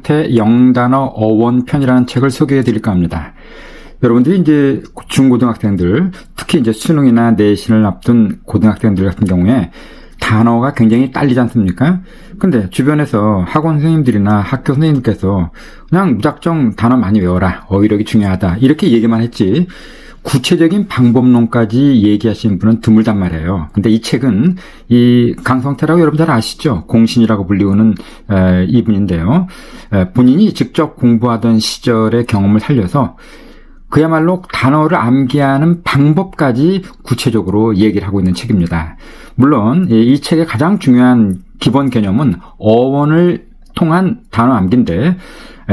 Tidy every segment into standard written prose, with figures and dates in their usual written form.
강성태 영단어 어원편이라는 책을 소개해 드릴까 합니다. 여러분들이 이제 중고등학생들, 특히 이제 수능이나 내신을 앞둔 고등학생들 같은 경우에 단어가 굉장히 딸리지 않습니까? 근데 주변에서 학원 선생님들이나 학교 선생님께서 그냥 무작정 단어 많이 외워라, 어휘력이 중요하다, 이렇게 얘기만 했지 구체적인 방법론까지 얘기하시는 분은 드물단 말이에요. 근데 이 책은 이 강성태라고 여러분 잘 아시죠? 공신이라고 불리우는 이분인데요. 본인이 직접 공부하던 시절의 경험을 살려서 그야말로 단어를 암기하는 방법까지 구체적으로 얘기를 하고 있는 책입니다. 물론 이 책의 가장 중요한 기본 개념은 어원을 통한 단어 암기인데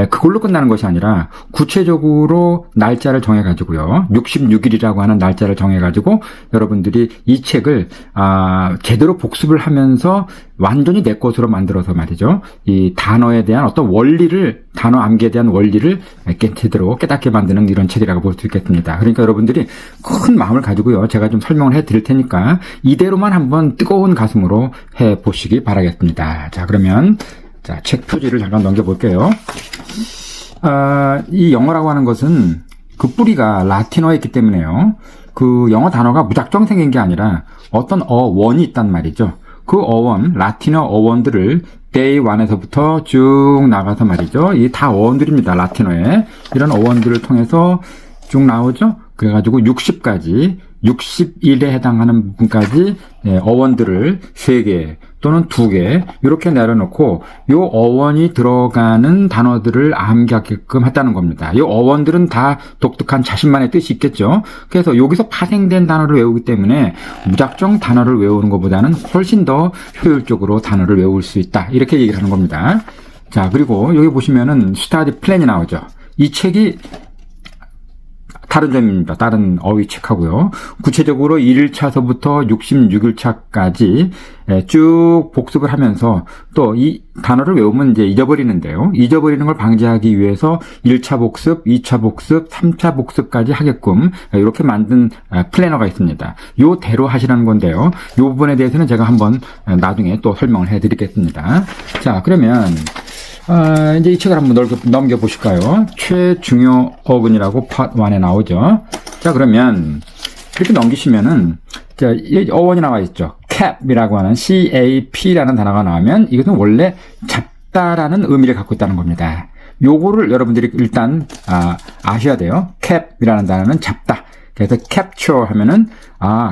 그걸로 끝나는 것이 아니라 구체적으로 날짜를 정해가지고요. 66일이라고 하는 날짜를 정해가지고 여러분들이 이 책을 제대로 복습을 하면서 완전히 내 것으로 만들어서 말이죠. 이 단어에 대한 어떤 원리를, 단어 암기에 대한 원리를 제대로 깨닫게 만드는 이런 책이라고 볼 수 있겠습니다. 그러니까 여러분들이 큰 마음을 가지고요. 제가 좀 설명을 해드릴 테니까 이대로만 한번 뜨거운 가슴으로 해보시기 바라겠습니다. 자, 그러면 책 표지를 잠깐 넘겨볼게요. 이 영어라고 하는 것은 그 뿌리가 라틴어에 있기 때문에요. 그 영어 단어가 무작정 생긴 게 아니라 어떤 어원이 있단 말이죠. 그 어원, 라틴어 어원들을 day 1에서부터 쭉 나가서 말이죠. 이 다 어원들입니다. 라틴어에. 이런 어원들을 통해서 쭉 나오죠. 그래가지고 60까지, 60일에 해당하는 부분까지 어원들을 3개 또는 2개 이렇게 내려놓고 이 어원이 들어가는 단어들을 암기하게끔 했다는 겁니다. 이 어원들은 다 독특한 자신만의 뜻이 있겠죠. 그래서 여기서 파생된 단어를 외우기 때문에 무작정 단어를 외우는 것보다는 훨씬 더 효율적으로 단어를 외울 수 있다. 이렇게 얘기를 하는 겁니다. 자, 그리고 여기 보시면은 스터디 플랜이 나오죠. 이 책이 다른 점입니다. 다른 어휘 책하고요. 구체적으로 1일차서부터 66일차까지 쭉 복습을 하면서 또 이 단어를 외우면 이제 잊어버리는데요. 잊어버리는 걸 방지하기 위해서 1차 복습, 2차 복습, 3차 복습까지 하게끔 이렇게 만든 플래너가 있습니다. 요대로 하시라는 건데요. 요 부분에 대해서는 제가 한번 나중에 또 설명을 해드리겠습니다. 자, 그러면 이제 이 책을 한번 넘겨보실까요? 최중요 어근이라고 파트 1에 나오죠. 자, 그러면 이렇게 넘기시면은, 자, 이 어원이 나와 있죠. cap이라고 하는 cap라는 단어가 나오면 이것은 원래 잡다라는 의미를 갖고 있다는 겁니다. 요거를 여러분들이 일단, 아셔야 돼요. cap이라는 단어는 잡다. 그래서 capture 하면은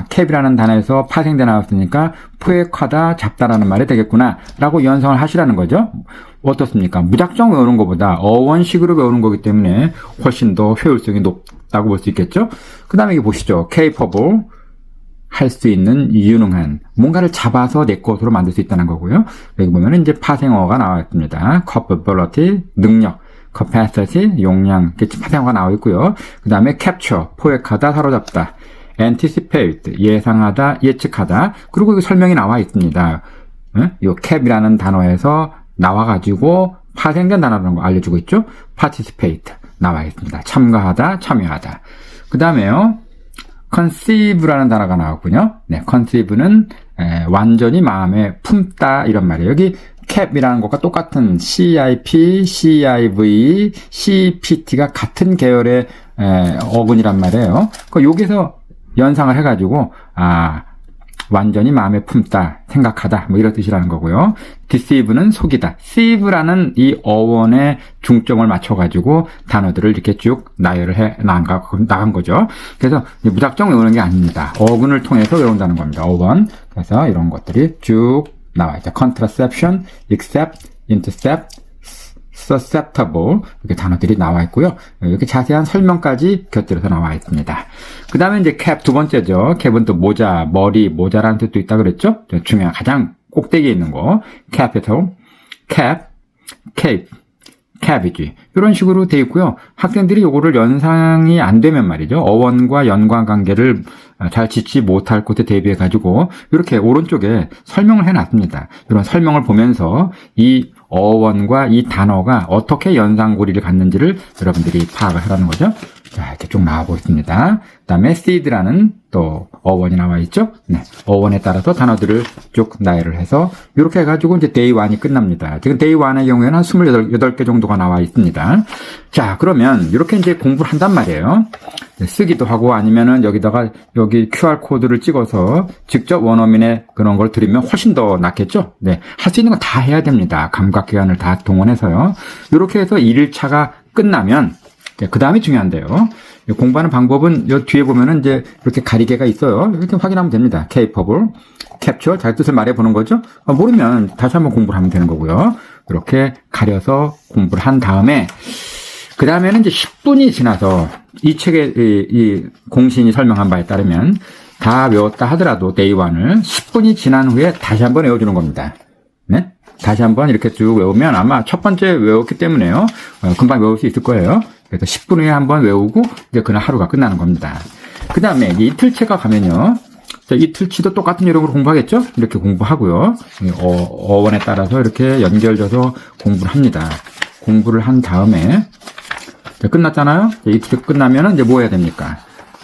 cap이라는 단어에서 파생돼 나왔으니까 포획하다, 잡다라는 말이 되겠구나 라고 연상을 하시라는 거죠. 어떻습니까? 무작정 외우는 것보다 어원식으로 외우는 거기 때문에 훨씬 더 효율성이 높다고 볼 수 있겠죠. 그 다음에 여기 보시죠. capable, 할 수 있는, 유능한, 뭔가를 잡아서 내 것으로 만들 수 있다는 거고요. 여기 보면은 이제 파생어가 나와 있습니다. capability, 능력, capacity, 용량, 파생어가 나와 있고요. 그 다음에 capture, 포획하다, 사로잡다, anticipate, 예상하다, 예측하다. 그리고 여기 설명이 나와 있습니다. 이 cap이라는 단어에서 나와가지고 파생된 단어라는 거 알려주고 있죠. participate 나와 있습니다. 참가하다, 참여하다. 그 다음에요. conceive라는 단어가 나왔군요. 네, conceive는 완전히 마음에 품다 이런 말이에요. 여기 cap이라는 것과 똑같은 CIP, CIV, CPT가 같은 계열의 어근이란 말이에요. 여기서 연상을 해가지고 완전히 마음에 품다, 생각하다, 뭐 이런 뜻이라는 거고요. deceive는 속이다. sieve라는 이 어원의 중점을 맞춰가지고 단어들을 이렇게 쭉 나열을 해 나간 거죠. 그래서 무작정 외우는 게 아닙니다. 어근을 통해서 외운다는 겁니다. 어원. 그래서 이런 것들이 쭉 나와 있죠. contraception, accept, intercept, susceptible 이렇게 단어들이 나와 있고요. 이렇게 자세한 설명까지 곁들여서 나와 있습니다. 그 다음에 이제 cap 두 번째죠. cap은 또 모자, 머리, 모자라는 뜻도 있다 그랬죠. 중요한 가장 꼭대기에 있는 거 capital, cap, cape, cabbage 이런 식으로 돼 있고요. 학생들이 요거를 연상이 안 되면 말이죠. 어원과 연관 관계를 잘 짓지 못할 곳에 대비해 가지고 이렇게 오른쪽에 설명을 해놨습니다. 이런 설명을 보면서 이 어원과 이 단어가 어떻게 연상고리를 갖는지를 여러분들이 파악을 하라는 거죠. 자, 이렇게 쭉 나와보고 있습니다. 그 다음에 seed라는 또 어원이 나와 있죠? 네. 어원에 따라서 단어들을 쭉 나열을 해서, 이렇게 해가지고 이제 day 1이 끝납니다. 지금 day 1의 경우에는 한 28개 정도가 나와 있습니다. 자, 그러면 이렇게 이제 공부를 한단 말이에요. 쓰기도 하고 아니면은 여기다가 여기 QR코드를 찍어서 직접 원어민의 그런 걸 드리면 훨씬 더 낫겠죠? 네. 할 수 있는 건 다 해야 됩니다. 감각기관을 다 동원해서요. 이렇게 해서 1일차가 끝나면, 그 다음이 중요한데요. 공부하는 방법은 요 뒤에 보면은 이제 이렇게 가리개가 있어요. 이렇게 확인하면 됩니다. capable, capture, 잘 뜻을 말해보는 거죠. 모르면 다시 한번 공부를 하면 되는 거고요. 이렇게 가려서 공부를 한 다음에, 그 다음에는 이제 10분이 지나서 이 책의 이 공신이 설명한 바에 따르면 다 외웠다 하더라도 day 1을 10분이 지난 후에 다시 한번 외워주는 겁니다. 네? 다시 한번 이렇게 쭉 외우면 아마 첫 번째 외웠기 때문에요. 금방 외울 수 있을 거예요. 그래서 10분 후에 한번 외우고 이제 그날 하루가 끝나는 겁니다. 그 다음에 이틀째가 가면요. 자, 이틀치도 똑같은 요령으로 공부하겠죠? 이렇게 공부하고요. 어원에 따라서 이렇게 연결져서 공부를 합니다. 공부를 한 다음에 자, 끝났잖아요. 이틀 끝나면은 이제 뭐 해야 됩니까?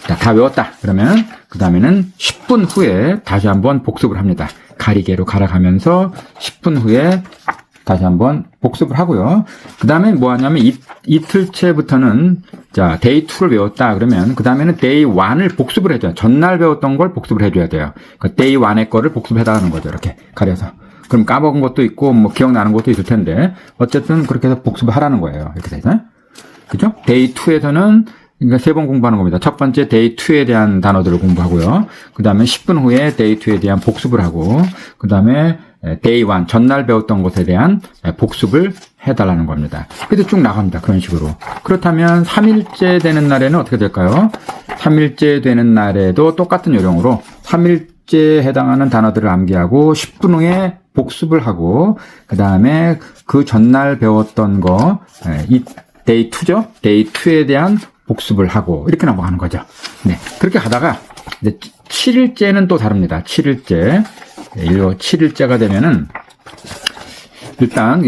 자, 다 외웠다. 그러면 그 다음에는 10분 후에 다시 한번 복습을 합니다. 가리개로 갈아가면서 10분 후에 다시 한번 복습을 하고요. 그 다음에 뭐 하냐면 이틀째부터는 자, day 2를 외웠다. 그러면 그 다음에는 day 1을 복습을 해줘요. 전날 배웠던 걸 복습을 해줘야 돼요. 그 day 1의 거를 복습해달라는 거죠. 이렇게 가려서. 그럼 까먹은 것도 있고 뭐 기억나는 것도 있을 텐데 어쨌든 그렇게 해서 복습을 하라는 거예요. 이렇게 돼서. 그죠? day 2에서는 그러니까 3번 공부하는 겁니다. 첫 번째 day 2에 대한 단어들을 공부하고요. 그 다음에 10분 후에 day 2에 대한 복습을 하고, 그 다음에 day 1, 전날 배웠던 것에 대한 복습을 해달라는 겁니다. 그래서 쭉 나갑니다. 그런 식으로. 그렇다면 3일째 되는 날에는 어떻게 될까요? 3일째 되는 날에도 똑같은 요령으로 3일째에 해당하는 단어들을 암기하고 10분 후에 복습을 하고, 그 다음에 그 전날 배웠던 거, 이 day 2죠? day 2에 대한 복습을 하고 이렇게 넘어가는 거죠. 네, 그렇게 하다가 이제 7일째는 또 다릅니다. 7일째, 7일째가 되면은 일단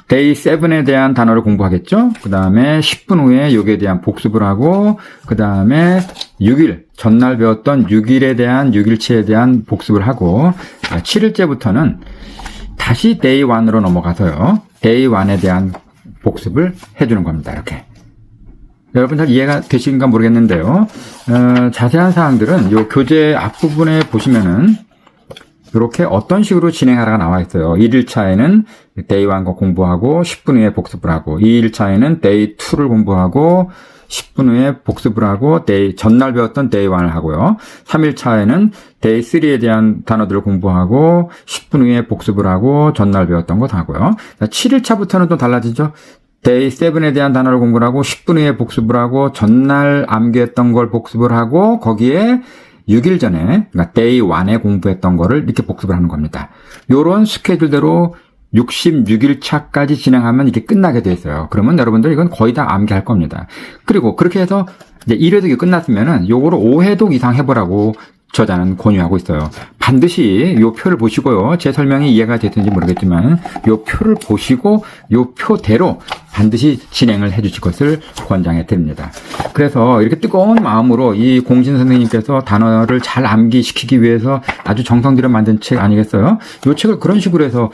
day 7에 대한 단어를 공부하겠죠. 그 다음에 10분 후에 여기에 대한 복습을 하고, 그 다음에 6일 전날 배웠던 6일에 대한 6일치에 대한 복습을 하고, 7일째부터는 다시 day 1으로 넘어가서요. day 1에 대한 복습을 해주는 겁니다. 이렇게. 여러분 잘 이해가 되시는가 모르겠는데요. 자세한 사항들은 요 교재 앞부분에 보시면은 이렇게 어떤 식으로 진행하라가 나와 있어요. 1일차에는 day 1거 공부하고 10분 후에 복습을 하고, 2일차에는 day 2를 공부하고 10분 후에 복습을 하고 전날 배웠던 day 1을 하고요. 3일차에는 day 3에 대한 단어들을 공부하고 10분 후에 복습을 하고 전날 배웠던 것 하고요. 7일차부터는 또 달라지죠. day 7에 대한 단어를 공부를 하고 10분 후에 복습을 하고 전날 암기했던 걸 복습을 하고 거기에 6일 전에 그러니까 day 1에 공부했던 거를 이렇게 복습을 하는 겁니다. 요런 스케줄대로 66일 차까지 진행하면 이게 끝나게 돼 있어요. 그러면 여러분들 이건 거의 다 암기할 겁니다. 그리고 그렇게 해서 이제 1회독이 끝났으면은 요거를 5회독 이상 해보라고 저자는 권유하고 있어요. 반드시 요 표를 보시고요. 제 설명이 이해가 됐는지 모르겠지만 요 표를 보시고 요 표대로 반드시 진행을 해주실 것을 권장해 드립니다. 그래서 이렇게 뜨거운 마음으로 이 공신 선생님께서 단어를 잘 암기시키기 위해서 아주 정성 들여 만든 책 아니겠어요? 요 책을 그런 식으로 해서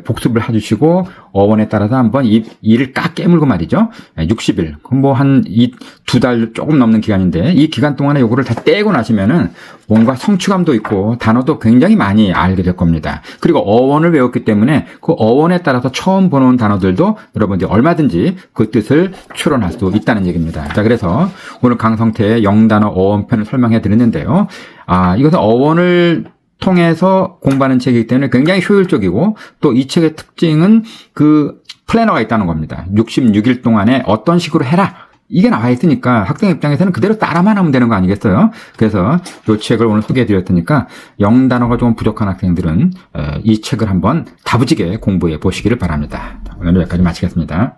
복습을 해주시고 어원에 따라서 한번 이를 까 깨물고 말이죠. 60일, 그럼 뭐 한 2달 조금 넘는 기간인데 이 기간 동안에 요거를 다 떼고 나시면은 뭔가 성취감도 있고 단어도 굉장히 많이 알게 될 겁니다. 그리고 어원을 외웠기 때문에 그 어원에 따라서 처음 보는 단어들도 여러분들이 얼마든지 그 뜻을 추론할 수 있다는 얘기입니다. 자, 그래서 오늘 강성태의 영단어 어원편을 설명해 드렸는데요. 이것은 어원을 통해서 공부하는 책이기 때문에 굉장히 효율적이고 또 이 책의 특징은 그 플래너가 있다는 겁니다. 66일 동안에 어떤 식으로 해라. 이게 나와 있으니까 학생 입장에서는 그대로 따라만 하면 되는 거 아니겠어요? 그래서 이 책을 오늘 소개해 드렸으니까 영단어가 좀 부족한 학생들은 이 책을 한번 다부지게 공부해 보시기를 바랍니다. 오늘 여기까지 마치겠습니다.